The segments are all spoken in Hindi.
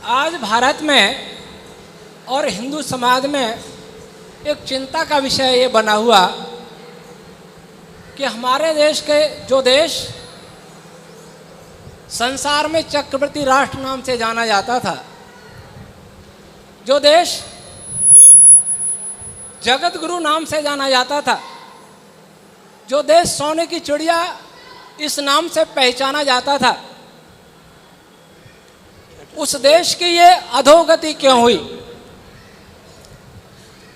आज भारत में और हिंदू समाज में एक चिंता का विषय ये बना हुआ कि हमारे देश के जो देश संसार में चक्रवर्ती राष्ट्र नाम से जाना जाता था, जो देश जगत गुरु नाम से जाना जाता था, जो देश सोने की चिड़िया इस नाम से पहचाना जाता था, उस देश की ये अधोगति क्यों हुई?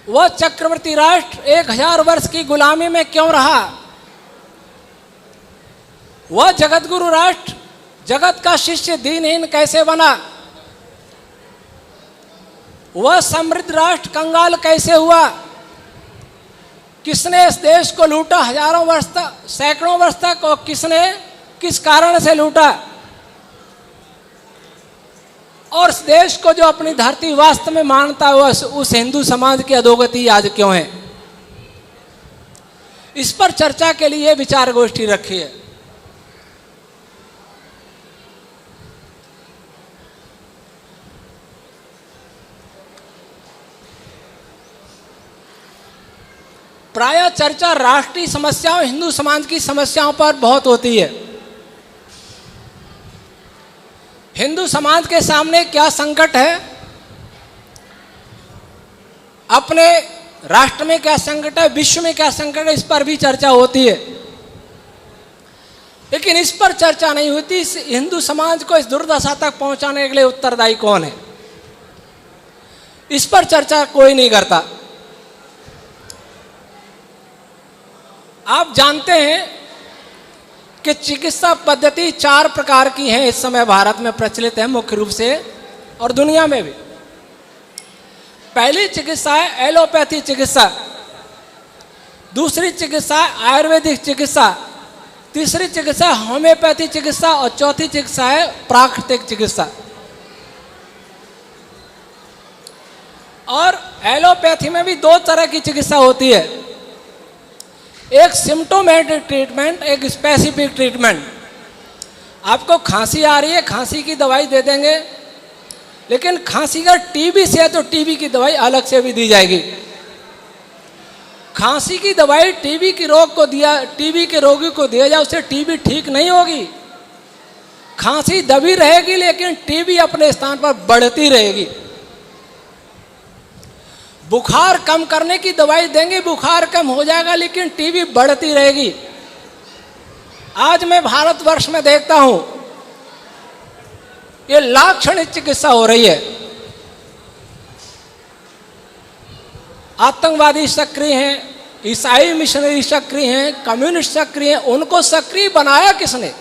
वह चक्रवर्ती राष्ट्र 1000 वर्ष की गुलामी में क्यों रहा? वह जगत गुरु राष्ट्र जगत का शिष्य दीनहीन कैसे बना? वह समृद्ध राष्ट्र कंगाल कैसे हुआ? किसने इस देश को लूटा हजारों वर्ष तक, सैकड़ों वर्ष तक, और किसने किस कारण से लूटा? और इस देश को जो अपनी धरती वास्तव में मानता है उस हिंदू समाज की अधोगति आज क्यों है? इस पर चर्चा के लिए विचार गोष्ठी रखी है। प्रायः चर्चा राष्ट्रीय समस्याओं, हिंदू समाज की समस्याओं पर बहुत होती है। हिंदू समाज के सामने क्या संकट है, अपने राष्ट्र में क्या संकट है, विश्व में क्या संकट है, इस पर भी चर्चा होती है। लेकिन इस पर चर्चा नहीं होती, इस हिंदू समाज को इस दुर्दशा तक पहुंचाने के लिए उत्तरदायी कौन है, इस पर चर्चा कोई नहीं करता। आप जानते हैं कि चिकित्सा पद्धति 4 प्रकार की है, इस समय भारत में प्रचलित है मुख्य रूप से, और दुनिया में भी। पहली चिकित्सा है एलोपैथी चिकित्सा, दूसरी चिकित्सा है आयुर्वेदिक चिकित्सा, तीसरी चिकित्सा होम्योपैथी चिकित्सा, और चौथी चिकित्सा है प्राकृतिक चिकित्सा। और एलोपैथी में भी 2 तरह की चिकित्सा होती है, एक सिम्टोमेटिक ट्रीटमेंट, एक स्पेसिफिक ट्रीटमेंट। आपको खांसी आ रही है, खांसी की दवाई दे देंगे, लेकिन खांसी का टीबी से है तो टीबी की दवाई अलग से भी दी जाएगी। खांसी की दवाई टीबी के रोगी को दिया जाए, उससे टीबी ठीक नहीं होगी। खांसी दबी रहेगी लेकिन टीबी अपने स्थान पर बढ़ती रहेगी। बुखार कम करने की दवाई देंगे, बुखार कम हो जाएगा लेकिन टीबी बढ़ती रहेगी। आज मैं भारतवर्ष में देखता हूं ये लाक्षणिक चिकित्सा हो रही है। आतंकवादी सक्रिय हैं, ईसाई मिशनरी सक्रिय हैं, कम्युनिस्ट सक्रिय हैं। उनको सक्रिय बनाया किसने?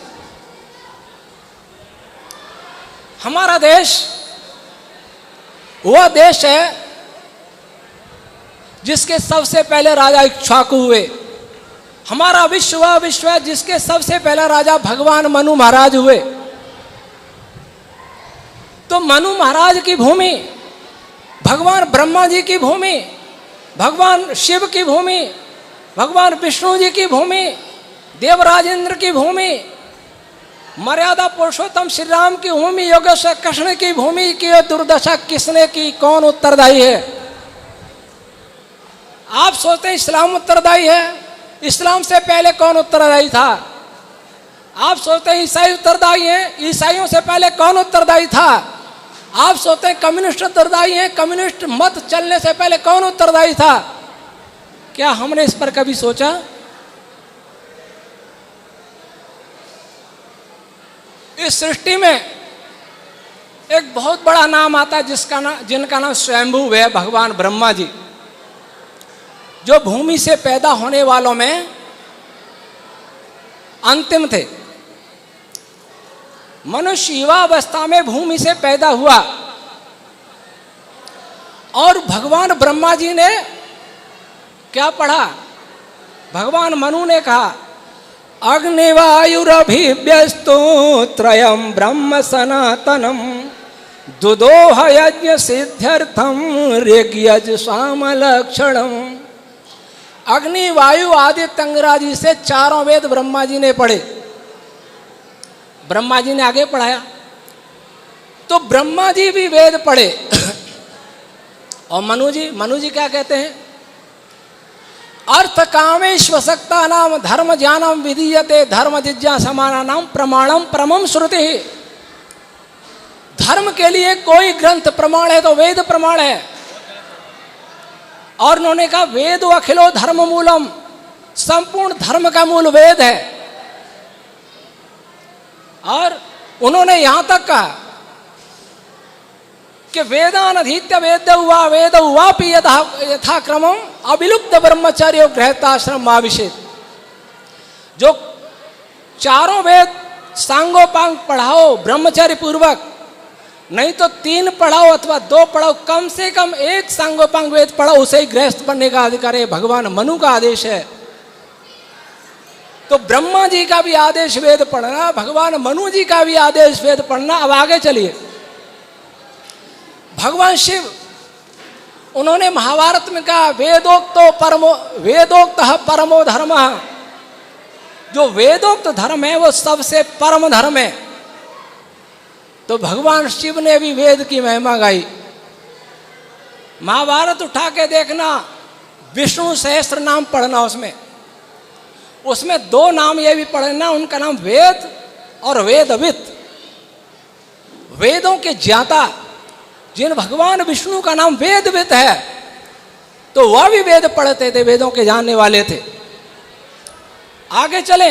हमारा देश वह देश है जिसके सबसे पहले राजा इक्ष्वाकु हुए। हमारा विश्व वह विश्व है जिसके सबसे पहला राजा भगवान मनु महाराज हुए। तो मनु महाराज की भूमि, भगवान ब्रह्मा जी की भूमि, भगवान शिव की भूमि, भगवान विष्णु जी की भूमि, देवराज इंद्र की भूमि, मर्यादा पुरुषोत्तम श्री राम की भूमि, योगेश्वर कृष्ण की भूमि की दुर्दशा किसने की? कौन उत्तरदायी है? आप सोचते हैं इस्लाम उत्तरदायी है, इस्लाम से पहले कौन उत्तरदायी था? आप सोचते हैं ईसाई उत्तरदायी हैं, ईसाइयों से पहले कौन उत्तरदायी था? आप सोचते हैं कम्युनिस्ट उत्तरदायी हैं, कम्युनिस्ट मत चलने से पहले कौन उत्तरदायी था? क्या हमने इस पर कभी सोचा? इस सृष्टि में एक बहुत बड़ा नाम आता है जिनका नाम स्वयंभू है, भगवान ब्रह्मा जी, जो भूमि से पैदा होने वालों में अंतिम थे। मनुष्य युवावस्था में भूमि से पैदा हुआ और भगवान ब्रह्मा जी ने क्या पढ़ा? भगवान मनु ने कहा अग्निवायुरभिव्यस्तो त्रयं ब्रह्म सनातनम दुदोह यज्ञ सिद्ध्यर्थम ऋग्यज सामलक्षणम। अग्नि, वायु, आदित्य, अंगराजी से 4 वेद ब्रह्मा जी ने पढ़े। ब्रह्मा जी ने आगे पढ़ाया तो ब्रह्मा जी भी वेद पढ़े और मनु जी क्या कहते हैं? अर्थ कामेश्वसक्ता नाम धर्म ज्ञानम विधीयते धर्म जिज्ञासमाना नाम प्रमाणम परमम श्रुति। धर्म के लिए कोई ग्रंथ प्रमाण है तो वेद प्रमाण है। और उन्होंने कहा वेद अखिलो धर्म मूलम, संपूर्ण धर्म का मूल वेद है। और उन्होंने यहां तक कहा कि वेदान अधीत्य वेद वापि यथा क्रमम अविलुप्त ब्रह्मचर्य गृहस्थाश्रम माविषेद। जो चारों वेद सांगोपांग पढ़ाओ ब्रह्मचर्य पूर्वक, नहीं तो 3 पढ़ाओ अथवा 2 पढ़ाओ, कम से कम 1 सांगोपांग वेद पढ़ाओ, उसे ही गृहस्थ बनने का अधिकार है। भगवान मनु का आदेश है। तो ब्रह्मा जी का भी आदेश वेद पढ़ना, भगवान मनु जी का भी आदेश वेद पढ़ना। अब आगे चलिए, भगवान शिव उन्होंने महाभारत में कहा वेदोक्त परमो धर्म। जो वेदोक्त धर्म है वो सबसे परम धर्म है। तो भगवान शिव ने भी वेद की महिमा गाई। महाभारत उठा के देखना, विष्णु सहस्त्र नाम पढ़ना, उसमें 2 नाम ये भी पढ़ना, उनका नाम वेद और वेदवित। वेदों के ज्ञाता जिन भगवान विष्णु का नाम वेदवित है, तो वह भी वेद पढ़ते थे, वेदों के जानने वाले थे। आगे चले,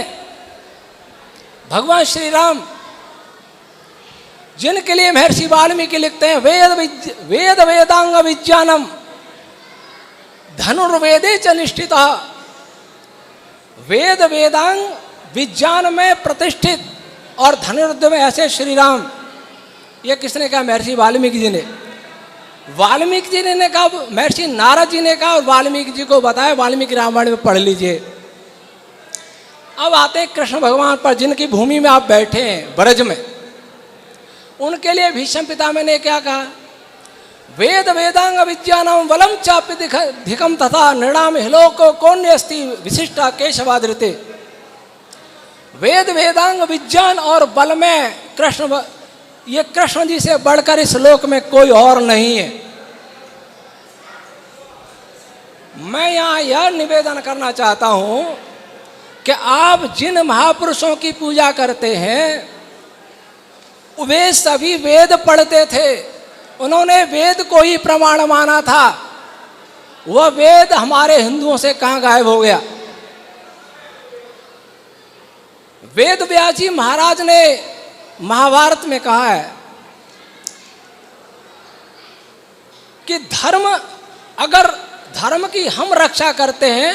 भगवान श्री राम जिनके लिए महर्षि वाल्मीकि लिखते हैं वेद वेदांग विज्ञानम धनुर्वेदे च निष्ठितः। वेद वेदांग विज्ञान में प्रतिष्ठित और धनुर्विद्या में ऐसे श्री राम। ये किसने कहा? महर्षि वाल्मीकि जी ने। वाल्मीकि जी ने कहा, महर्षि नारद जी ने कहा और वाल्मीकि जी को बताया। वाल्मीकि रामायण में पढ़ लीजिए। अब आते हैं कृष्ण भगवान पर, जिनकी भूमि में आप बैठे हैं ब्रज में। उनके लिए भीष्म पितामह ने क्या कहा? वेद वेदांग विज्ञानम वलम चाप्य धिकम तथा नृणाम हिलोको कौन्यस्ति विशिष्टा केशवादृते। वेद वेदांग विज्ञान और बल में कृष्ण जी से बढ़कर इस लोक में कोई और नहीं है। मैं यहां यह निवेदन करना चाहता हूं कि आप जिन महापुरुषों की पूजा करते हैं वे सभी वेद पढ़ते थे। उन्होंने वेद को ही प्रमाण माना था। वह वेद हमारे हिंदुओं से कहां गायब हो गया? वेद व्यास जी महाराज ने महाभारत में कहा है कि अगर धर्म की हम रक्षा करते हैं,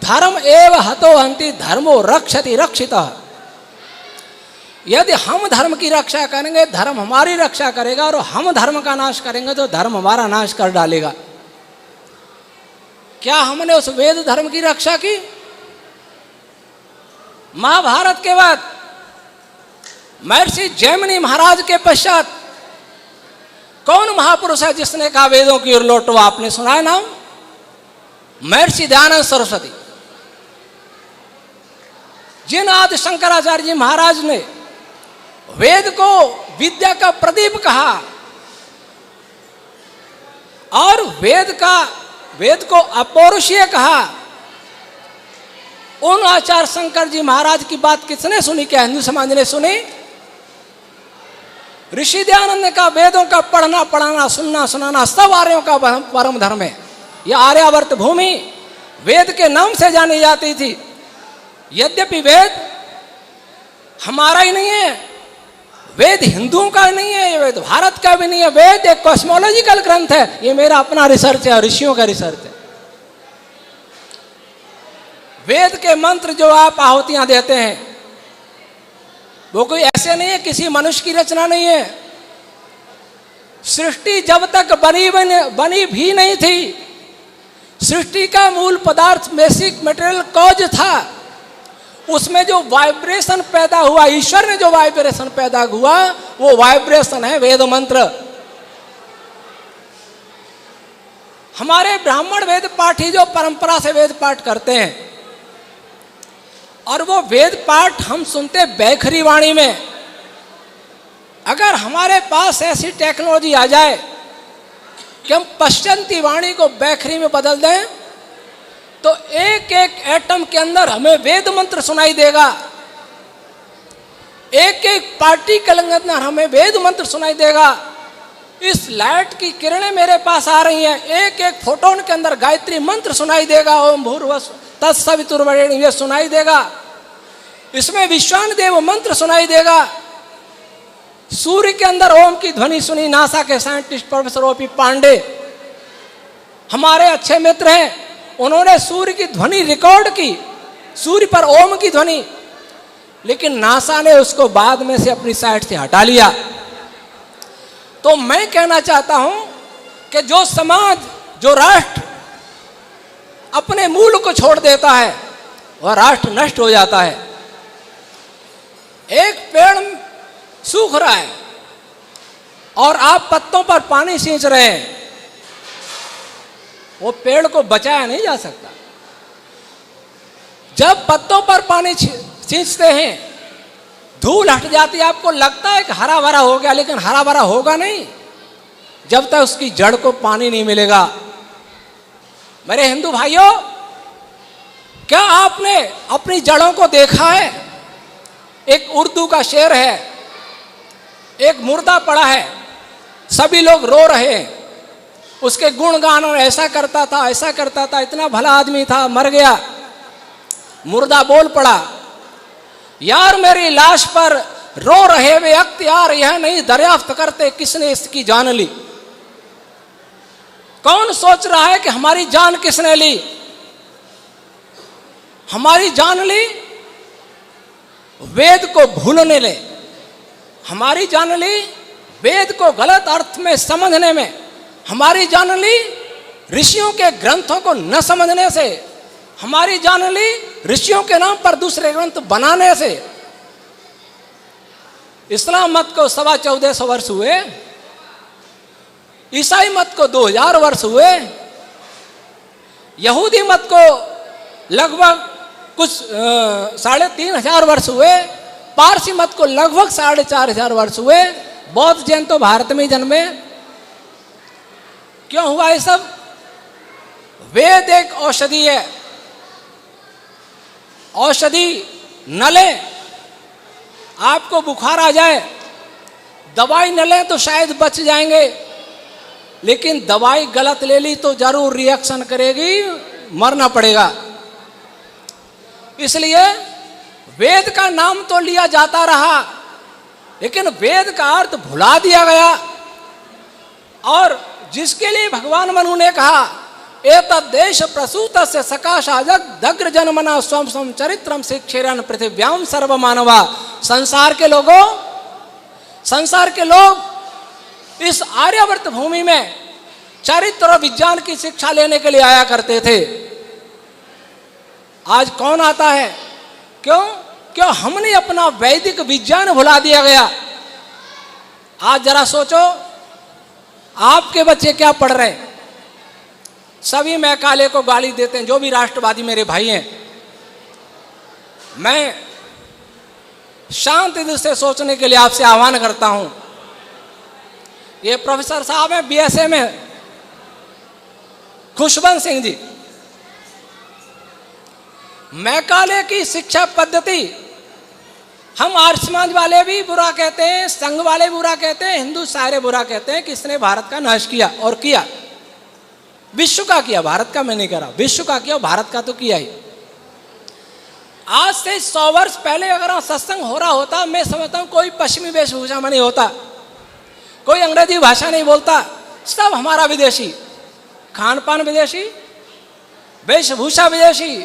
धर्म एव हतो हंति धर्मो रक्षति रक्षितः। यदि हम धर्म की रक्षा करेंगे, धर्म हमारी रक्षा करेगा, और हम धर्म का नाश करेंगे तो धर्म हमारा नाश कर डालेगा। क्या हमने उस वेद धर्म की रक्षा की? महाभारत के बाद महर्षि जैमिनी महाराज के पश्चात कौन महापुरुष है जिसने कहा वेदों की ओर लौटो? आपने सुना है नाम? महर्षि दयानंद सरस्वती। जिन आदि शंकराचार्य जी महाराज ने वेद को विद्या का प्रदीप कहा और वेद को अपौरुषीय कहा, उन आचार्य शंकर जी महाराज की बात किसने सुनी? क्या हिंदू समाज ने सुनी? ऋषि दयानंद ने कहा वेदों का पढ़ना पढ़ाना सुनना सुनाना सब आर्यों का परम धर्म है। यह आर्यावर्त भूमि वेद के नाम से जानी जाती थी। यद्यपि वेद हमारा ही नहीं है, वेद हिंदुओं का नहीं है, ये वेद भारत का भी नहीं है। वेद एक कॉस्मोलॉजिकल ग्रंथ है। ये मेरा अपना रिसर्च है और ऋषियों का रिसर्च है। वेद के मंत्र जो आप आहुतियां देते हैं वो कोई ऐसे नहीं है, किसी मनुष्य की रचना नहीं है। सृष्टि जब तक बनी भी नहीं थी, सृष्टि का मूल पदार्थ बेसिक मटेरियल कॉज था, उसमें जो वाइब्रेशन पैदा हुआ, ईश्वर ने जो वाइब्रेशन पैदा हुआ वो वाइब्रेशन है वेद मंत्र। हमारे ब्राह्मण वेद पाठी जो परंपरा से वेद पाठ करते हैं और वो वेद पाठ हम सुनते बैखरी वाणी में, अगर हमारे पास ऐसी टेक्नोलॉजी आ जाए कि हम पश्चंती वाणी को बैखरी में बदल दें, तो एक एक एटम के अंदर हमें वेद मंत्र सुनाई देगा, एक एक पार्टिकल के अंदर हमें वेद मंत्र सुनाई देगा। इस लाइट की किरणें मेरे पास आ रही हैं, एक एक फोटोन के अंदर गायत्री मंत्र सुनाई देगा, ओम भूर्भुवः तत्सवितुर्वरेण्यं ये सुनाई देगा, इसमें विश्वान देव मंत्र सुनाई देगा। सूर्य के अंदर ओम की ध्वनि सुनी। नासा के साइंटिस्ट प्रोफेसर ओपी पांडे हमारे अच्छे मित्र हैं, उन्होंने सूर्य की ध्वनि रिकॉर्ड की, सूर्य पर ओम की ध्वनि, लेकिन नासा ने उसको बाद में से अपनी साइट से हटा लिया। तो मैं कहना चाहता हूं कि जो समाज, जो राष्ट्र अपने मूल को छोड़ देता है वह राष्ट्र नष्ट हो जाता है। एक पेड़ सूख रहा है और आप पत्तों पर पानी सींच रहे हैं, वो पेड़ को बचाया नहीं जा सकता। जब पत्तों पर पानी सींचते हैं, धूल हट जाती है, आपको लगता है कि हरा भरा हो गया, लेकिन हरा भरा होगा नहीं जब तक उसकी जड़ को पानी नहीं मिलेगा। मेरे हिंदू भाइयों, क्या आपने अपनी जड़ों को देखा है? एक उर्दू का शेर है, एक मुर्दा पड़ा है, सभी लोग रो रहे हैं, उसके गुणगान, और ऐसा करता था, ऐसा करता था, इतना भला आदमी था, मर गया। मुर्दा बोल पड़ा, यार मेरी लाश पर रो रहे वे अख्तियार यह नहीं दरियाफ्त करते किसने इसकी जान ली। कौन सोच रहा है कि हमारी जान किसने ली? हमारी जान ली वेद को भूलने ले, हमारी जान ली वेद को गलत अर्थ में समझने में, हमारी जान ली ऋषियों के ग्रंथों को न समझने से, हमारी जान ली ऋषियों के नाम पर दूसरे ग्रंथ बनाने से। इस्लाम मत को 1450 वर्ष हुए, ईसाई मत को 2000 वर्ष हुए, यहूदी मत को लगभग कुछ 3500 वर्ष हुए, पारसी मत को लगभग 4500 वर्ष हुए, बौद्ध जैन तो भारत में ही जन्मे। क्यों हुआ ये सब? वेद एक औषधि है, औषधि न लें, आपको बुखार आ जाए, दवाई न लें तो शायद बच जाएंगे, लेकिन दवाई गलत ले ली तो जरूर रिएक्शन करेगी, मरना पड़ेगा। इसलिए वेद का नाम तो लिया जाता रहा, लेकिन वेद का अर्थ भुला दिया गया। और जिसके लिए भगवान मनु ने कहा, एतद्देश प्रसूतस्य सकाशाजग दग्र जन्मना स्वम स्वम चरित्रम शिक्षेरन पृथिव्याम सर्व मानवा। संसार के लोग इस आर्यावर्त भूमि में चरित्र और विज्ञान की शिक्षा लेने के लिए आया करते थे। आज कौन आता है? क्यों हमने अपना वैदिक विज्ञान भुला दिया गया। आज जरा सोचो, आपके बच्चे क्या पढ़ रहे हैं? सभी मैकाले को गाली देते हैं, जो भी राष्ट्रवादी मेरे भाई हैं। मैं शांति दिल से सोचने के लिए आपसे आह्वान करता हूं। ये प्रोफेसर साहब हैं बीएसए में, खुशवंत सिंह जी। मैकाले की शिक्षा पद्धति हम आर्य समाज वाले भी बुरा कहते हैं, संघ वाले बुरा कहते हैं, हिंदू सारे बुरा कहते हैं कि इसने भारत का नाश किया। और किया, विश्व का किया, भारत का मैं नहीं कह रहा, विश्व का किया, भारत का तो किया ही। आज से 100 वर्ष पहले अगर सत्संग हो रहा होता, मैं समझता हूं कोई पश्चिमी वेशभूषा में नहीं होता, कोई अंग्रेजी भाषा नहीं बोलता, सब हमारा विदेशी, खान पान विदेशी, वेशभूषा विदेशी,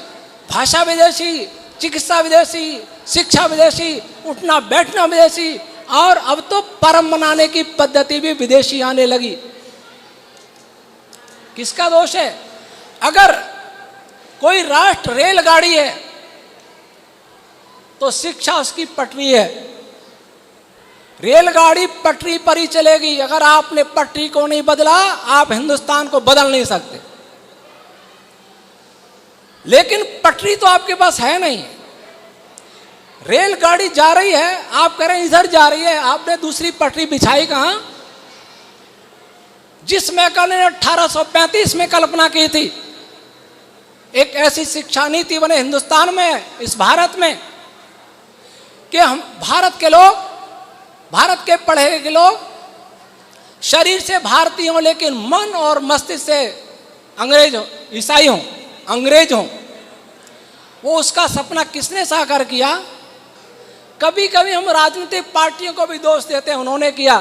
भाषा विदेशी, चिकित्सा विदेशी, शिक्षा विदेशी, उठना बैठना विदेशी, और अब तो परम मनाने की पद्धति भी विदेशी आने लगी। किसका दोष है? अगर कोई राष्ट्र रेलगाड़ी है तो शिक्षा उसकी पटरी है। रेलगाड़ी पटरी पर ही चलेगी। अगर आपने पटरी को नहीं बदला, आप हिंदुस्तान को बदल नहीं सकते। लेकिन पटरी तो आपके पास है नहीं। रेलगाड़ी जा रही है, आप कह रहे हैं इधर जा रही है, आपने दूसरी पटरी बिछाई कहां? जिस मैकाले ने 1835 में कल्पना की थी, एक ऐसी शिक्षा नीति बने हिंदुस्तान में, इस भारत में, कि हम भारत के लोग, भारत के पढ़े लिखे लोग शरीर से भारतीय हों लेकिन मन और मस्तिष्क से अंग्रेज हो, ईसाई हों, अंग्रेज हों। वो उसका सपना किसने साकार किया? कभी कभी हम राजनीतिक पार्टियों को भी दोष देते हैं, उन्होंने किया,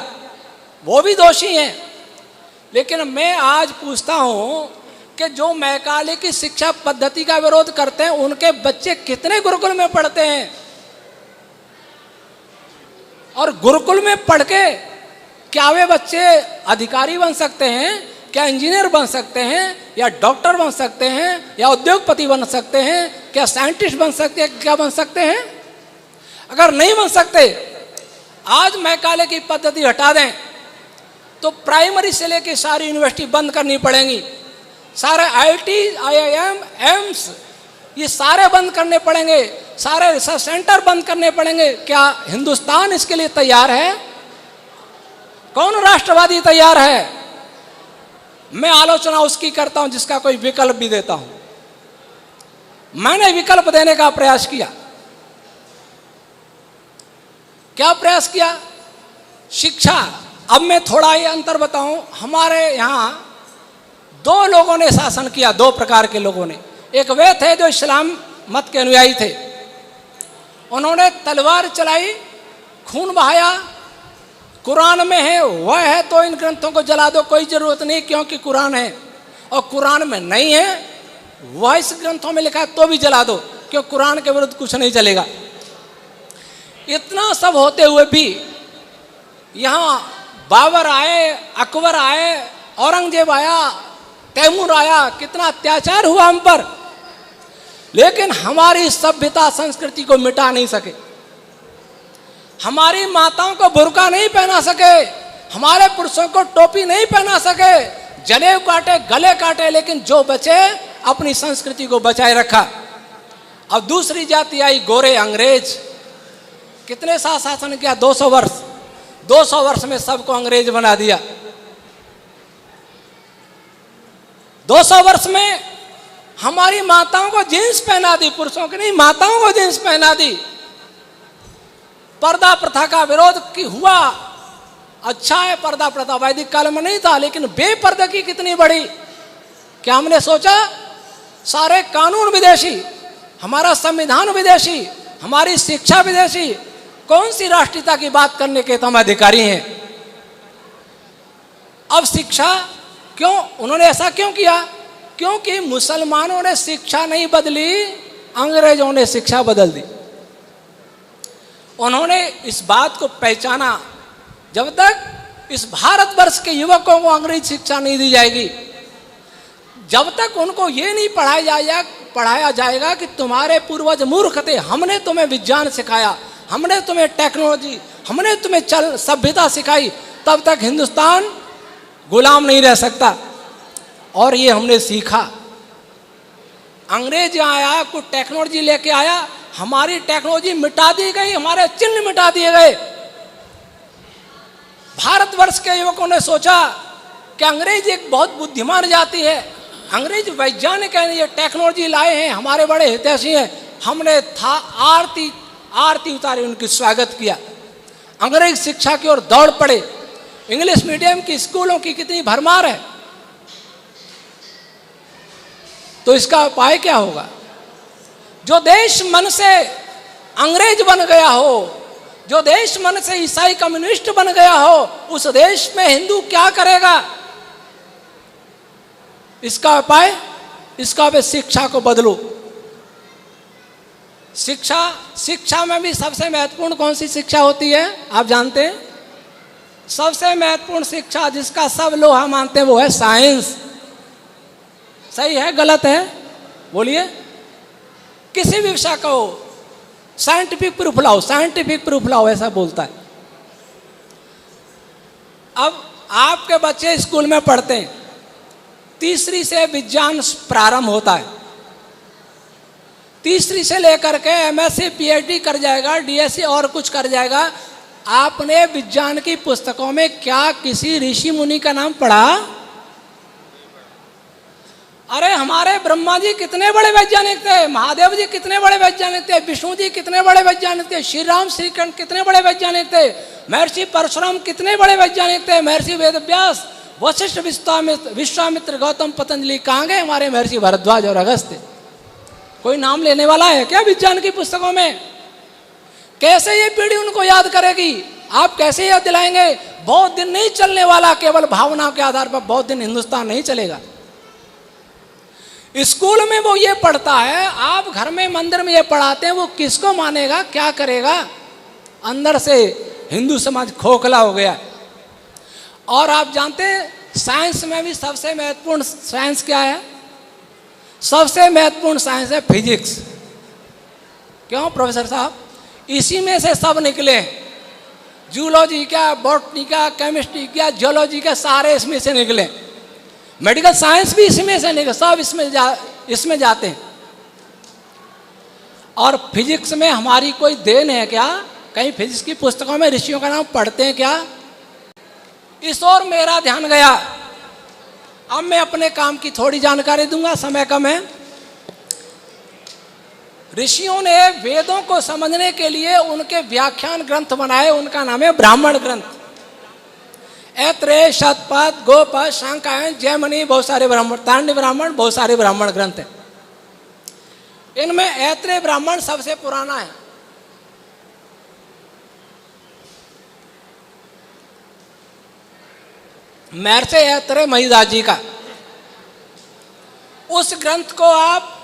वो भी दोषी हैं। लेकिन मैं आज पूछता हूं कि जो मैकाले की शिक्षा पद्धति का विरोध करते हैं, उनके बच्चे कितने गुरुकुल में पढ़ते हैं? और गुरुकुल में पढ़ के क्या वे बच्चे अधिकारी बन सकते हैं? क्या इंजीनियर बन सकते हैं? या डॉक्टर बन सकते हैं? या उद्योगपति बन सकते हैं? क्या साइंटिस्ट बन सकते हैं? क्या बन सकते हैं? अगर नहीं बन सकते, आज मैकाले की पद्धति हटा दें तो प्राइमरी से लेकर सारी यूनिवर्सिटी बंद करनी पड़ेंगी, सारे IIT, IIM, एम्स, ये सारे बंद करने पड़ेंगे, सारे रिसर्च सेंटर बंद करने पड़ेंगे। क्या हिंदुस्तान इसके लिए तैयार है? कौन राष्ट्रवादी तैयार है? मैं आलोचना उसकी करता हूं जिसका कोई विकल्प भी देता हूं। मैंने विकल्प देने का प्रयास किया। क्या प्रयास किया? शिक्षा। अब मैं थोड़ा ये अंतर बताऊं। हमारे यहां दो लोगों ने शासन किया, दो प्रकार के लोगों ने। एक वे थे जो इस्लाम मत के अनुयायी थे, उन्होंने तलवार चलाई, खून बहाया, कुरान में है वह है तो इन ग्रंथों को जला दो, कोई जरूरत नहीं क्योंकि कुरान है, और कुरान में नहीं है वह इस ग्रंथों में लिखा है तो भी जला दो क्योंकि कुरान के विरुद्ध कुछ नहीं चलेगा। इतना सब होते हुए भी यहाँ बाबर आए, अकबर आए, औरंगजेब आया, तैमूर आया, कितना अत्याचार हुआ हम पर, लेकिन हमारी सभ्यता संस्कृति को मिटा नहीं सके। हमारी माताओं को बुर्का नहीं पहना सके, हमारे पुरुषों को टोपी नहीं पहना सके, जनेऊ काटे, गले काटे, लेकिन जो बचे अपनी संस्कृति को बचाए रखा। अब दूसरी जाति आई, गोरे अंग्रेज। कितने साल शासन किया? 200 वर्ष। 200 वर्ष में सबको अंग्रेज बना दिया। 200 वर्ष में हमारी माताओं को जींस पहना दी, पुरुषों की नहीं, माताओं को जींस पहना दी। पर्दा प्रथा का विरोध की हुआ। अच्छा है, पर्दा प्रथा वैदिक काल में नहीं था, लेकिन बेपर्दगी कितनी बड़ी। क्या हमने सोचा? सारे कानून विदेशी, हमारा संविधान विदेशी, हमारी शिक्षा विदेशी, कौन सी राष्ट्रीयता की बात करने के तो हम अधिकारी हैं। अब शिक्षा क्यों, उन्होंने ऐसा क्यों किया? क्योंकि मुसलमानों ने शिक्षा नहीं बदली, अंग्रेजों ने शिक्षा बदल दी। उन्होंने इस बात को पहचाना, जब तक इस भारतवर्ष के युवकों को अंग्रेजी शिक्षा नहीं दी जाएगी, जब तक उनको ये नहीं पढ़ाया जाएगा कि तुम्हारे पूर्वज मूर्ख थे, हमने तुम्हें विज्ञान सिखाया, हमने तुम्हें टेक्नोलॉजी, हमने तुम्हें सभ्यता सिखाई, तब तक हिंदुस्तान गुलाम नहीं रह सकता। और ये हमने सीखा। अंग्रेज आया, कुछ टेक्नोलॉजी लेके आया, हमारी टेक्नोलॉजी मिटा दी गई, हमारे चिन्ह मिटा दिए गए। भारतवर्ष के युवकों ने सोचा कि अंग्रेज एक बहुत बुद्धिमान जाति है, अंग्रेज वैज्ञानिक है, ये टेक्नोलॉजी लाए हैं, हमारे बड़े हितैषी हैं। हमने था आरती उतारी, उनकी स्वागत किया। अंग्रेज शिक्षा की ओर दौड़ पड़े। इंग्लिश मीडियम की स्कूलों की कितनी भरमार है। तो इसका उपाय क्या होगा? जो देश मन से अंग्रेज बन गया हो, जो देश मन से ईसाई कम्युनिस्ट बन गया हो, उस देश में हिंदू क्या करेगा? इसका उपाय, इसका उपाय शिक्षा को बदलो। शिक्षा में भी सबसे महत्वपूर्ण कौन सी शिक्षा होती है आप जानते हैं? सबसे महत्वपूर्ण शिक्षा जिसका सब लोहा मानते हैं वो है साइंस। सही है गलत है? बोलिए। किसी भी विषय को साइंटिफिक प्रूफ लाओ, साइंटिफिक प्रूफ लाओ, ऐसा बोलता है। अब आपके बच्चे स्कूल में पढ़ते हैं, तीसरी से विज्ञान प्रारंभ होता है, तीसरी से लेकर के एमएससी पीएचडी कर जाएगा, डीएससी और कुछ कर जाएगा। आपने विज्ञान की पुस्तकों में क्या किसी ऋषि मुनि का नाम पढ़ा? अरे हमारे ब्रह्मा जी कितने बड़े वैज्ञानिक थे, महादेव जी कितने बड़े वैज्ञानिक थे, विष्णु जी कितने बड़े वैज्ञानिक थे, श्री राम श्री कृष्ण कितने बड़े वैज्ञानिक थे, महर्षि परशुराम कितने बड़े वैज्ञानिक थे, महर्षि वेदव्यास, वशिष्ठ, विश्वामित्र, गौतम, पतंजलि, कहाँ गए हमारे महर्षि भरद्वाज और अगस्त्य? कोई नाम लेने वाला है क्या विज्ञान की पुस्तकों में? कैसे ये पीढ़ी उनको याद करेगी? आप कैसे याद दिलाएंगे? बहुत दिन नहीं चलने वाला, केवल भावनाओं के आधार पर बहुत दिन हिंदुस्तान नहीं चलेगा। स्कूल में वो ये पढ़ता है, आप घर में मंदिर में ये पढ़ाते हैं, वो किसको मानेगा, क्या करेगा? अंदर से हिंदू समाज खोखला हो गया। और आप जानते हैं साइंस में भी सबसे महत्वपूर्ण साइंस क्या है? सबसे महत्वपूर्ण साइंस है फिजिक्स। क्यों प्रोफेसर साहब? इसी में से सब निकले, जूलॉजी का, बॉटनी का, केमिस्ट्री का, जियोलॉजी का, सारे इसमें से निकले। मेडिकल साइंस भी इसमें से निकले, सब इसमें जाते हैं। और फिजिक्स में हमारी कोई देन है क्या? कहीं फिजिक्स की पुस्तकों में ऋषियों का नाम पढ़ते हैं क्या? इस ओर मेरा ध्यान गया। अब मैं अपने काम की थोड़ी जानकारी दूंगा, समय कम है। ऋषियों ने वेदों को समझने के लिए उनके व्याख्यान ग्रंथ बनाए, उनका नाम है ब्राह्मण ग्रंथ। ऐत्रेय, शतपथ, गोपद, शांकायन, जैमिनी, बहुत सारे ब्राह्मण, तांडव ब्राह्मण, बहुत सारे ब्राह्मण ग्रंथ हैं। इनमें ऐत्रेय ब्राह्मण सबसे पुराना है। महर्षि ऐत्रेय महिदास जी का। उस ग्रंथ को आप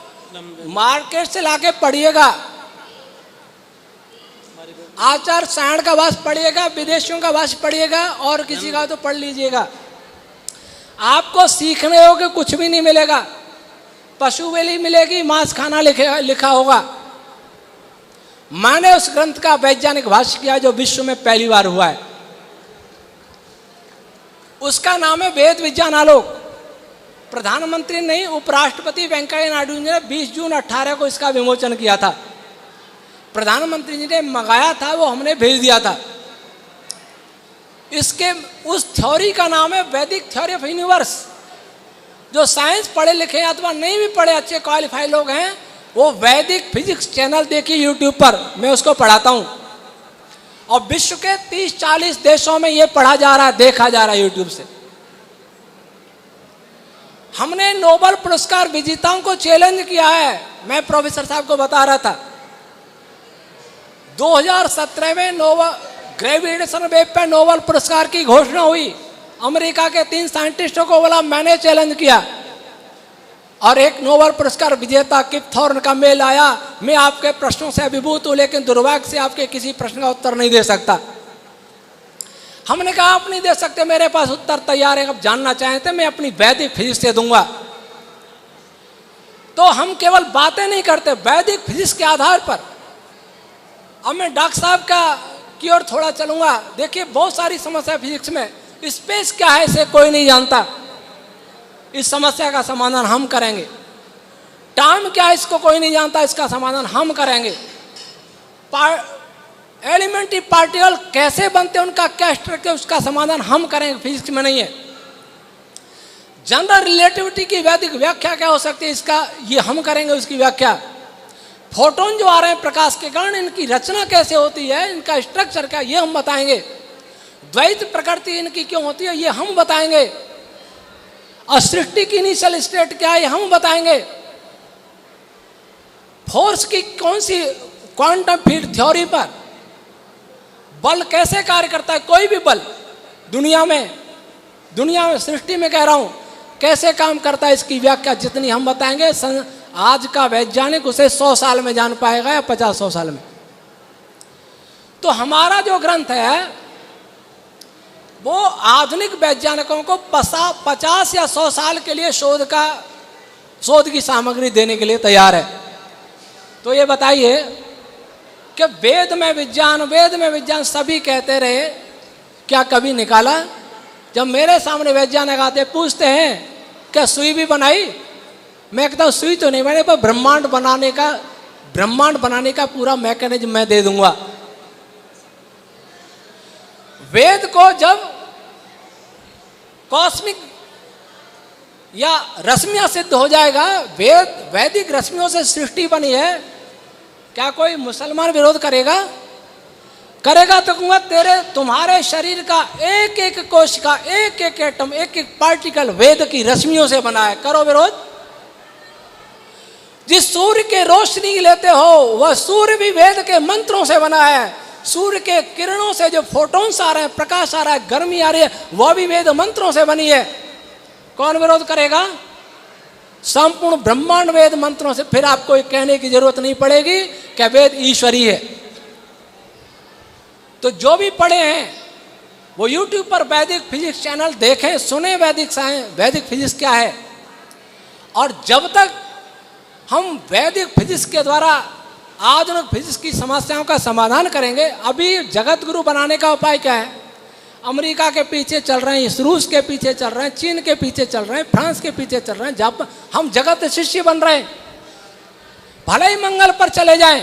मार्केट से लाके पढ़िएगा, आचार्य सायण का भाष्य पढ़िएगा, विदेशियों का भाष्य पढ़िएगा, और किसी का तो पढ़ लीजिएगा। आपको सीखने योग्य कुछ भी नहीं मिलेगा। पशु बलि मिलेगी, मांस खाना लिखा होगा। मैंने उस ग्रंथ का वैज्ञानिक भाष्य किया जो विश्व में पहली बार हुआ है। उसका नाम है वेद विज्ञान आलोक। प्रधानमंत्री नहीं, उपराष्ट्रपति वेंकैया नायडू जी ने 20 जून 18 को इसका विमोचन किया था। प्रधानमंत्री जी ने मंगाया था, वो हमने भेज दिया था। इसके उस थ्योरी का नाम है वैदिक थ्योरी ऑफ यूनिवर्स। जो साइंस पढ़े लिखे अथवा नहीं भी पढ़े, अच्छे क्वालिफाइड लोग हैं, वो वैदिक फिजिक्स चैनल देखिए यूट्यूब पर, मैं उसको पढ़ाता हूँ। और विश्व के 30-40 देशों में ये पढ़ा जा रहा है, देखा जा रहा है यूट्यूब से। हमने नोबेल पुरस्कार विजेताओं को चैलेंज किया है। मैं प्रोफेसर साहब को बता रहा था, 2017 में ग्रेविटेशन वेव पे नोबेल पुरस्कार की घोषणा हुई। अमेरिका के 3 साइंटिस्टों को बोला मैंने चैलेंज किया, और एक नोबेल पुरस्कार विजेता किप थॉर्न का मेल आया, मैं आपके प्रश्नों से अभिभूत हूं, लेकिन दुर्भाग्य से आपके किसी प्रश्न का उत्तर नहीं दे सकता। हमने कहा आप नहीं दे सकते, मेरे पास उत्तर तैयार है, अब जानना चाहें तो मैं अपनी वैदिक फिजिक्स से दूंगा। तो हम केवल बातें नहीं करते, वैदिक फिजिक्स के आधार पर। अब मैं डॉक्टर साहब की ओर थोड़ा चलूंगा। देखिए बहुत सारी समस्या फिजिक्स में, स्पेस क्या है इसे कोई नहीं जानता, इस समस्या का समाधान हम करेंगे। टाइम क्या है इसको कोई नहीं जानता, इसका समाधान हम करेंगे। एलिमेंट्री पार्टिकल कैसे बनते हैं, उनका क्या स्ट्रक्चर, उसका समाधान हम करेंगे, फिजिक्स में नहीं है। जनरल रिलेटिविटी की वैदिक व्याख्या क्या हो सकती है, इसका ये हम करेंगे उसकी व्याख्या। फोटोन जो आ रहे हैं प्रकाश के कारण, इनकी रचना कैसे होती है, इनका स्ट्रक्चर क्या, ये हम बताएंगे। द्वैत प्रकृति इनकी क्यों होती है, ये हम बताएंगे। और सृष्टि की इनिशियल स्टेट क्या है, ये हम बताएंगे। फोर्स की कौन सी क्वांटम फील्ड थ्योरी पर बल कैसे कार्य करता है, कोई भी बल दुनिया में सृष्टि में कह रहा हूं कैसे काम करता है, इसकी व्याख्या जितनी हम बताएंगे, आज का वैज्ञानिक उसे 100 साल में जान पाएगा या 50-100 साल में। तो हमारा जो ग्रंथ है वो आधुनिक वैज्ञानिकों को 50 या 100 साल के लिए शोध की सामग्री देने के लिए तैयार है। तो ये बताइए कि वेद में विज्ञान सभी कहते रहे, क्या कभी निकाला? जब मेरे सामने वैज्ञानिक आते पूछते हैं क्या सुई भी बनाई, मैं कहता हूँ सुई तो नहीं बने, पर ब्रह्मांड बनाने का ब्रह्मांड बनाने का पूरा मैकेनिज्म मैं दे दूंगा। वेद को जब कॉस्मिक या रश्मियां सिद्ध हो जाएगा, वैदिक रश्मियों से सृष्टि बनी है, क्या कोई मुसलमान विरोध करेगा? करेगा तो कहूंगा तुम्हारे शरीर का एक एक कोश का एक एक एटम, एक एक पार्टिकल वेद की रश्मियों से बना है, करो विरोध। जिस सूर्य के रोशनी लेते हो वह सूर्य भी वेद के मंत्रों से बना है। सूर्य के किरणों से जो फोटोन्स आ रहे हैं, प्रकाश आ रहा है, गर्मी आ रही है, वह भी वेद मंत्रों से बनी है। कौन विरोध करेगा? संपूर्ण ब्रह्मांड वेद मंत्रों से। फिर आपको कहने की जरूरत नहीं पड़ेगी कि वेद ईश्वरी है। तो जो भी पढ़े हैं वो YouTube पर वैदिक फिजिक्स चैनल देखें, सुने वैदिक साइंस, वैदिक फिजिक्स क्या है। और जब तक हम वैदिक फिजिक्स के द्वारा आधुनिक फिजिक्स की समस्याओं का समाधान करेंगे, अभी जगत गुरु बनाने का उपाय क्या है? अमेरिका के पीछे चल रहे हैं, रूस के पीछे चल रहे हैं, चीन के पीछे चल रहे हैं, फ्रांस के पीछे चल रहे हैं, जापान। हम जगत शिष्य बन रहे हैं। भले ही मंगल पर चले जाएं,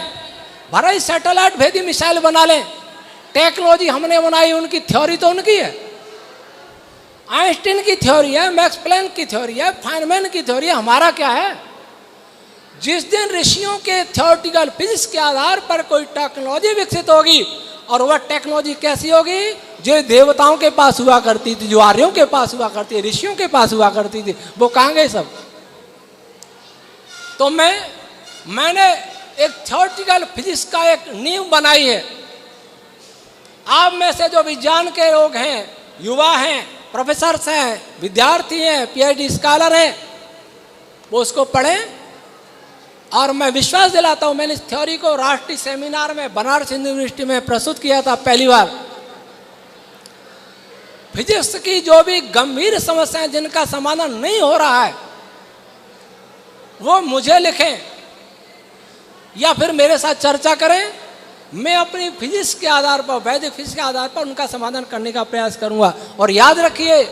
भले ही सैटेलाइट भेदी मिसाइल बना लें, टेक्नोलॉजी हमने बनाई, उनकी थ्योरी तो उनकी है। आइंस्टीन की थ्योरी है, मैक्स प्लैंक की थ्योरी है, फाइनमैन की थ्योरी है, हमारा क्या है? जिस दिन ऋषियों के थ्योरेटिकल फिजिक्स के आधार पर कोई टेक्नोलॉजी विकसित होगी, और वह टेक्नोलॉजी कैसी होगी? जो देवताओं के पास हुआ करती थी, जो आर्यों के पास हुआ करती थी, ऋषियों के पास हुआ करती थी, वो कहाँ गए सब? तो मैंने एक थ्योरेटिकल फिजिक्स का एक नींव बनाई है। आप में से जो विज्ञान के लोग हैं, युवा हैं, प्रोफेसर्स हैं, विद्यार्थी हैं, PhD स्कॉलर हैं, वो उसको पढ़ें। और मैं विश्वास दिलाता हूं, मैंने इस थ्योरी को राष्ट्रीय सेमिनार में बनारस यूनिवर्सिटी में प्रस्तुत किया था पहली बार। फिजिक्स की जो भी गंभीर समस्याएं जिनका समाधान नहीं हो रहा है, वो मुझे लिखें या फिर मेरे साथ चर्चा करें। मैं अपनी फिजिक्स के आधार पर, वैदिक फिजिक्स के आधार पर उनका समाधान करने का प्रयास करूंगा। और याद रखिए,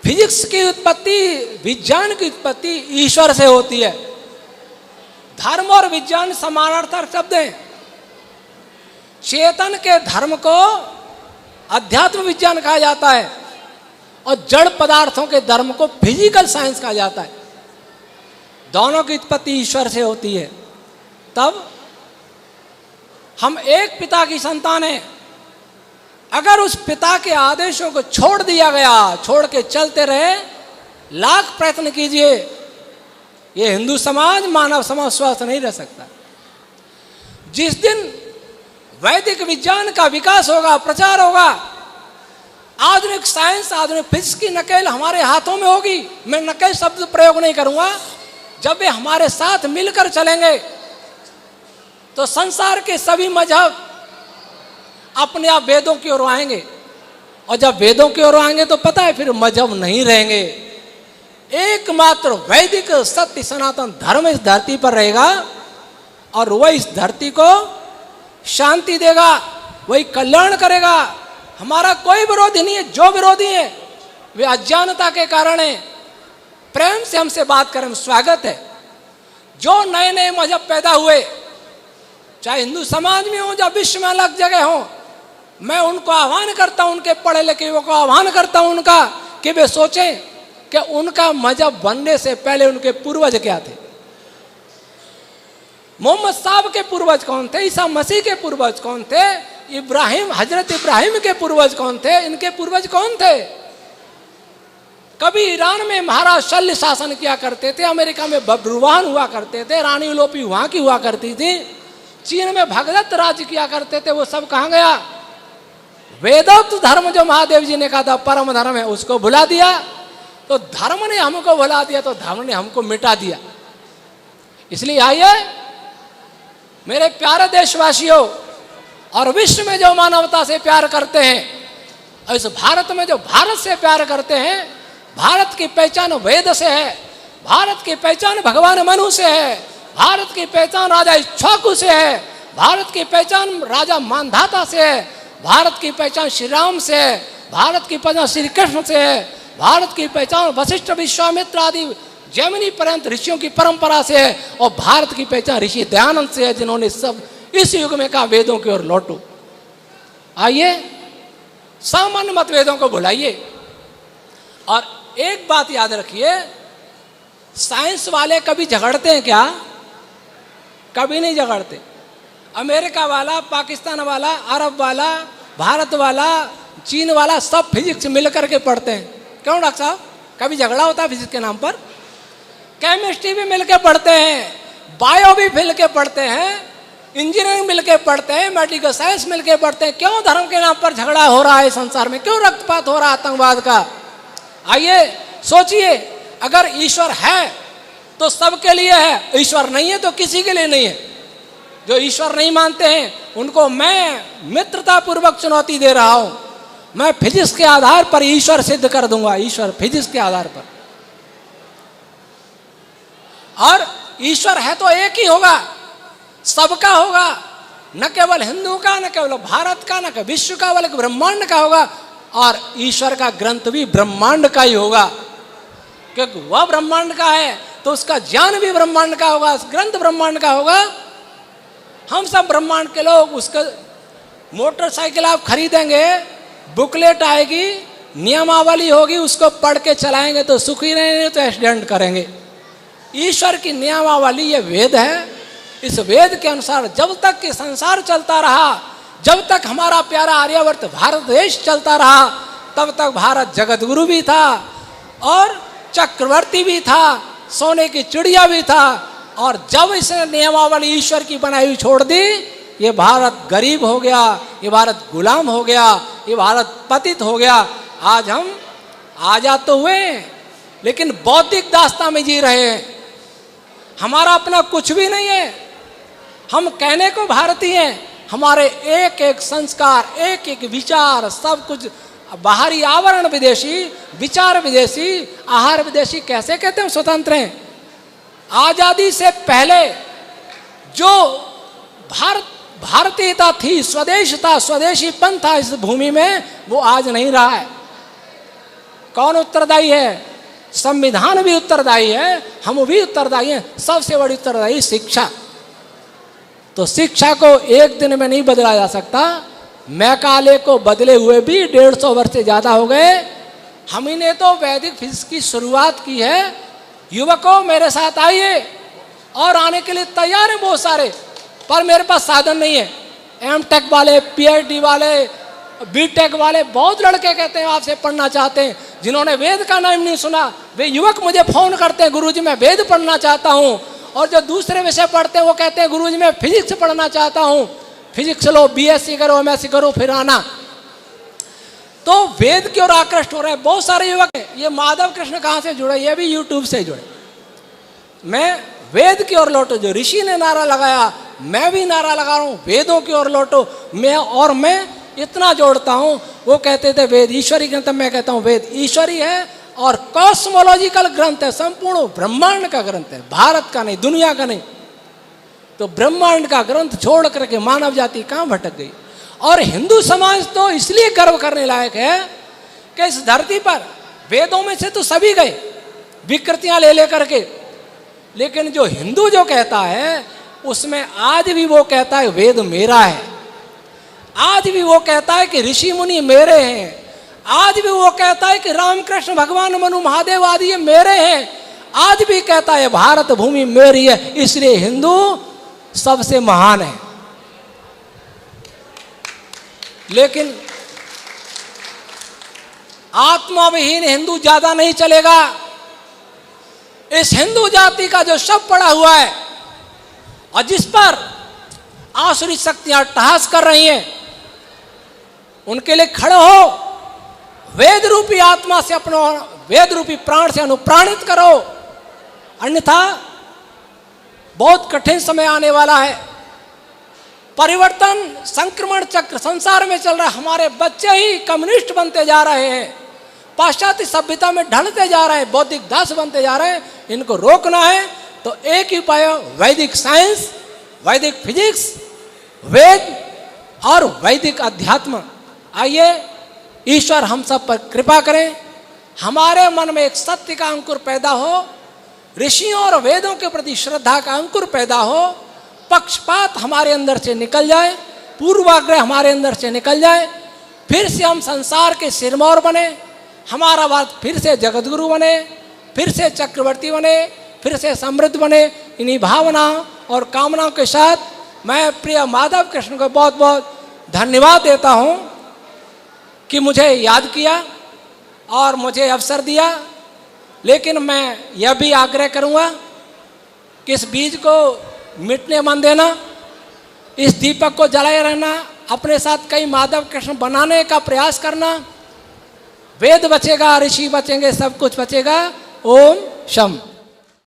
फिजिक्स की उत्पत्ति, विज्ञान की उत्पत्ति ईश्वर से होती है। धर्म और विज्ञान समानार्थक शब्द हैं। चेतन के धर्म को अध्यात्म विज्ञान कहा जाता है और जड़ पदार्थों के धर्म को फिजिकल साइंस कहा जाता है। दोनों की उत्पत्ति ईश्वर से होती है। तब हम एक पिता की संतान हैं। अगर उस पिता के आदेशों को छोड़ दिया गया, छोड़ के चलते रहे, लाख प्रयत्न कीजिए, ये हिंदू समाज, मानव समाज स्वस्थ नहीं रह सकता। जिस दिन वैदिक विज्ञान का विकास होगा, प्रचार होगा, आधुनिक साइंस, आधुनिक फिजिक्स की नकेल हमारे हाथों में होगी। मैं नकेल शब्द प्रयोग नहीं करूंगा। जब वे हमारे साथ मिलकर चलेंगे तो संसार के सभी मजहब अपने आप वेदों की ओर आएंगे। और जब वेदों की ओर आएंगे तो पता है फिर मजहब नहीं रहेंगे। एकमात्र वैदिक सत्य सनातन धर्म इस धरती पर रहेगा और वह इस धरती को शांति देगा, वही कल्याण करेगा। हमारा कोई विरोधी नहीं है। जो विरोधी है वे अज्ञानता के कारण है। प्रेम से हमसे बात करें, स्वागत है। जो नए नए मजहब पैदा हुए, चाहे हिंदू समाज में हो या विश्व में अलग जगह हो, मैं उनको आह्वान करता हूं, उनके पढ़े लिखे युवकों को आह्वान करता हूं उनका, कि वे सोचें कि उनका मजहब बनने से पहले उनके पूर्वज क्या थे। मोहम्मद साहब के पूर्वज कौन थे? ईसा मसीह के पूर्वज कौन थे? इब्राहिम, हजरत इब्राहिम के पूर्वज कौन थे? इनके पूर्वज कौन थे? कभी ईरान में महाराज शल्य शासन किया करते थे, अमेरिका में बब्रुवाहन हुआ करते थे, रानी लोपी वहां की हुआ करती थी, चीन में भगदत्त राज्य किया करते थे। वो सब कहां गया? वेदोक्त धर्म जो महादेव जी ने कहा था परम धर्म है, उसको भुला दिया। तो धर्म ने हमको भुला दिया तो धर्म ने हमको मिटा दिया। इसलिए आइए मेरे प्यारे देशवासियों और विश्व में जो मानवता से प्यार करते हैं, और इस भारत में जो भारत से प्यार करते हैं, भारत की पहचान वेद से है, भारत की पहचान भगवान मनु से है, भारत की पहचान राजा इक्ष्वाकु से है, भारत की पहचान राजा मानधाता से है, भारत की पहचान श्री राम से है, भारत की पहचान श्री कृष्ण से है, भारत की पहचान वशिष्ठ विश्वामित्र आदि जैमिनी पर्यंत ऋषियों की परंपरा से है, और भारत की पहचान ऋषि दयानंद से है, जिन्होंने सब इस युग में कहा वेदों की ओर लौटो। आइए सामान्य मतभेदों को भुलाइए, और एक बात याद रखिए, साइंस वाले कभी झगड़ते हैं क्या? कभी नहीं झगड़ते। अमेरिका वाला, पाकिस्तान वाला, अरब वाला, भारत वाला, चीन वाला, सब फिजिक्स मिलकर के पढ़ते हैं। क्यों डॉक्टर साहब? कभी झगड़ा होता है फिजिक्स के नाम पर? केमिस्ट्री भी मिलके पढ़ते हैं, बायो भी मिलके पढ़ते हैं, इंजीनियरिंग मिलके पढ़ते हैं, मेडिकल साइंस मिलके पढ़ते हैं। क्यों धर्म के नाम पर झगड़ा हो रहा है संसार में? क्यों रक्तपात हो रहा है आतंकवाद का? आइए सोचिए, अगर ईश्वर है तो सबके लिए है, ईश्वर नहीं है तो किसी के लिए नहीं है। जो ईश्वर नहीं मानते हैं उनको मैं मित्रता पूर्वक चुनौती दे रहा हूं, मैं फिजिक्स के आधार पर ईश्वर सिद्ध कर दूंगा, ईश्वर फिजिक्स के आधार पर। और ईश्वर है तो एक ही होगा, सबका होगा, न केवल हिंदू का, न केवल भारत का, न केवल विश्व का, बल्कि ब्रह्मांड का होगा। और ईश्वर का ग्रंथ भी ब्रह्मांड का ही होगा, क्योंकि वह ब्रह्मांड का है तो उसका ज्ञान भी ब्रह्मांड का होगा, ग्रंथ ब्रह्मांड का होगा। हम सब ब्रह्मांड के लोग, उसका मोटरसाइकिल आप खरीदेंगे, बुकलेट आएगी, नियमावली होगी, उसको पढ़ के चलाएंगे तो सुखी रहेंगे, तो एक्सीडेंट करेंगे। ईश्वर की नियमावली ये वेद है। इस वेद के अनुसार जब तक कि संसार चलता रहा, जब तक हमारा प्यारा आर्यावर्त भारत देश चलता रहा, तब तक भारत जगत गुरु भी था और चक्रवर्ती भी था, सोने की चिड़िया भी था। और जब इसने नियमावली ईश्वर की बनाई हुई छोड़ दी, ये भारत गरीब हो गया, ये भारत गुलाम हो गया, ये भारत पतित हो गया। आज हम आजाद तो हुए लेकिन बौद्धिक दास्तां में जी रहे हैं। हमारा अपना कुछ भी नहीं है, हम कहने को भारतीय हैं, हमारे एक एक संस्कार, एक एक विचार, सब कुछ बाहरी आवरण विदेशी, विचार विदेशी, आहार विदेशी। कैसे कहते हैं स्वतंत्र हैं? आजादी से पहले जो भारतीयता थी, स्वदेश था, स्वदेशीपन था इस भूमि में, वो आज नहीं रहा है। कौन उत्तरदायी है? संविधान भी उत्तरदायी है, हम भी उत्तरदायी हैं। सबसे बड़ी उत्तरदायी शिक्षा। तो शिक्षा को एक दिन में नहीं बदला जा सकता। मैकाले को बदले हुए भी 150 वर्ष से ज्यादा हो गए। हम ही ने तो वैदिक फिजिक्स की शुरुआत की है। युवकों मेरे साथ आइए, और आने के लिए तैयार हैं बहुत सारे, पर मेरे पास साधन नहीं है। एमटेक वाले, पीएचडी वाले, बीटेक वाले, बहुत लड़के कहते हैं आपसे पढ़ना चाहते हैं, जिन्होंने वेद का नाम नहीं सुना। वे युवक मुझे फोन करते हैं, गुरुजी मैं वेद पढ़ना चाहता हूँ। और जो दूसरे विषय पढ़ते हैं वो कहते हैं गुरुजी मैं फिजिक्स पढ़ना चाहता हूँ। फिजिक्स लो, बीएससी करो, एमएससी करो, फिर आना। तो वेद की ओर आकृष्ट हो रहे हैं बहुत सारे युवक हैं। ये माधव कृष्ण कहाँ से जुड़े? ये भी यूट्यूब से जुड़े। मैं वेद की ओर लौटो, जो ऋषि ने नारा लगाया, मैं भी नारा लगा रहा हूँ, वेदों की ओर लौटो। मैं इतना जोड़ता हूँ, वो कहते थे वेद ईश्वरी ग्रंथ, मैं कहता हूँ वेद ईश्वरी है और कॉस्मोलॉजिकल ग्रंथ है, संपूर्ण ब्रह्मांड का ग्रंथ है, भारत का नहीं, दुनिया का नहीं। तो ब्रह्मांड का ग्रंथ छोड़ करके मानव जाति कहाँ भटक गई। और हिंदू समाज तो इसलिए गर्व करने लायक है कि इस धरती पर वेदों में से तो सभी गए विकृतियां ले लेकर के, लेकिन जो हिंदू जो कहता है उसमें आज भी वो कहता है वेद मेरा है। आज भी वो कहता है कि ऋषि मुनि मेरे हैं। आज भी वो कहता है कि रामकृष्ण भगवान मनु महादेव आदि ये मेरे हैं। आज भी कहता है भारत भूमि मेरी है, इसलिए हिंदू सबसे महान है। लेकिन आत्मा विहीन हिंदू ज्यादा नहीं चलेगा। इस हिंदू जाति का जो शव पड़ा हुआ है और जिस पर आसुरी शक्तियां अट्टहास कर रही हैं, उनके लिए खड़े हो, वेद रूपी आत्मा से अपना, वेद रूपी प्राण से अनुप्राणित करो, अन्यथा बहुत कठिन समय आने वाला है। परिवर्तन संक्रमण चक्र संसार में चल रहा है। हमारे बच्चे ही कम्युनिस्ट बनते जा रहे हैं, पाश्चात्य सभ्यता में ढलते जा रहे हैं, बौद्धिक दास बनते जा रहे हैं। इनको रोकना है तो एक ही उपाय, वैदिक साइंस, वैदिक फिजिक्स, वेद और वैदिक अध्यात्म। आइए ईश्वर हम सब पर कृपा करें, हमारे मन में एक सत्य का अंकुर पैदा हो, ऋषियों और वेदों के प्रति श्रद्धा का अंकुर पैदा हो, पक्षपात हमारे अंदर से निकल जाए, पूर्वाग्रह हमारे अंदर से निकल जाए, फिर से हम संसार के सिरमौर बने, हमारा बात फिर से जगतगुरु बने, फिर से चक्रवर्ती बने, फिर से समृद्ध बने। इन्हीं भावना और कामनाओं के साथ मैं प्रिय माधव कृष्ण को बहुत बहुत धन्यवाद देता हूँ कि मुझे याद किया और मुझे अवसर दिया। लेकिन मैं यह भी आग्रह करूँगा कि इस बीज को मिटने मन देना, इस दीपक को जलाए रहना, अपने साथ कई माधव कृष्ण बनाने का प्रयास करना। वेद बचेगा, ऋषि बचेंगे, सब कुछ बचेगा। ओम शम।